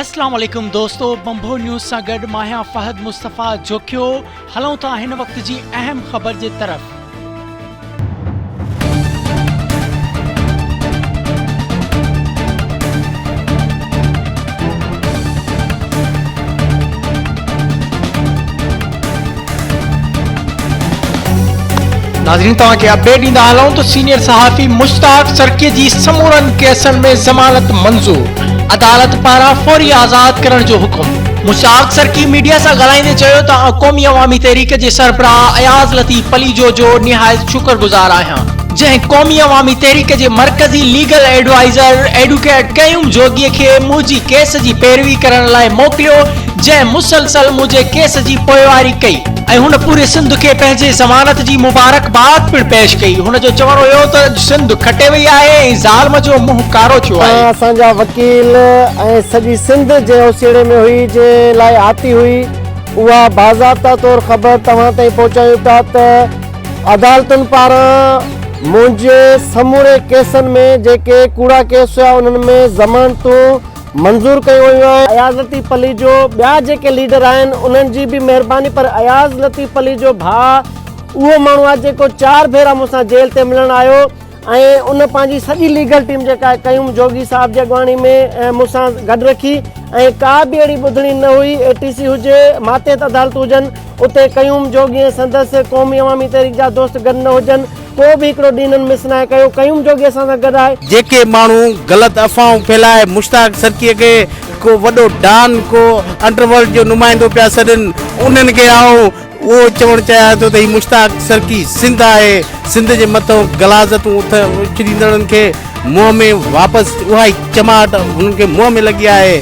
अस्सलाम वालेकुम दोस्तों, बंभो न्यूज़ सां गॾु मां आहियां फ़हद मुस्तफ़ा जोखियो। हलूं था हिन वक़्त जी अहम ख़बर जे तरफ़। नाज़रीन, तव्हां खे अपडेट ॾींदा हलूं त सीनियर सहाफ़ी मुश्ताक सरकीअ जी समूरनि केसनि में ज़मानत मंज़ूर। अदालत पारां फौरी आज़ाद करण जो हुकुम। मुश्ताक सरकी मीडिया सां ॻाल्हाईंदे चयो त क़ौमी अवामी तहरीक जे सरबराह अयाज़ लतीफ़ पलीजो जो निहायत शुक्रगुज़ार आहियां, जंहिं क़ौमी अवामी तहरीक जे मरकज़ी लीगल एडवाइज़र एडवोकेट क़यूम जोगीअ खे मुंहिंजी केस जी पैरवी करण लाइ मोकिलियो, जंहिं मुसलसल मुंहिंजे केस जी पोइवारी कई ऐं हुन पूरे सिंध खे पंहिंजे ज़मानत जी मुबारकबाद पिणु पेश कई। हुन जो चवणु हुयो त सिंध खटे वई आहे ऐं ज़ालिम जो मुंहुं कारो थियो आहे। असांजा वकील ऐं सॼी सिंध जे ओसीड़े में हुई, जे लाइ आती हुई, उहा बाज़ाब्ता तौरु ख़बर तव्हां ताईं पहुचायूं था त अदालतुनि पारां मुंहिंजे समूरे केसनि में जेके कूड़ा केस हुआ उन्हनि में ज़मानतूं मंज़ूर कयूं वयूं आहिनि। अयाज़ लतीफ़ पलीजो ॿिया जेके लीडर आहिनि उन्हनि जी बि महिरबानी, पर अयाज़ लतीफ़ पलीजो भाउ उहो माण्हू आहे जेको 4 भेरा मूंसां जेल ते मिलण आयो ऐं उन पंहिंजी सॼी लीगल टीम जेका आहे क़यूम जोगी साहब जी अॻवानी में मूंसां गॾु रखी ऐं का बि अहिड़ी ॿुधणी न हुई। ATC हुजे, मातहत अदालत हुजनि, उते क़यूम जोगी ऐं संदसि क़ौमी अवामी तहरीक जा दोस्त गॾु न हुजनि, को बि हिकिड़ो ॾींहुं इन्हनि मिस न कयो। क़यूम जोगी असां सां गॾु आहे। जेके माण्हू ग़लति अफ़वाहूं फैलाए मुश्ताक सरकीअ खे को वॾो डॉन, को अंडरवर्ल्ड जो नुमाइंदो पिया सॾनि, उन्हनि खे आऊं उहो चवणु चाहियां थो त हीउ मुश्ताक सरकी सिंध आहे। सिंध जे मथां गलाज़तूं उछलींदड़नि खे मुंहं में वापसि उहा ई चमाट हुननि खे मुंहं में लॻी आहे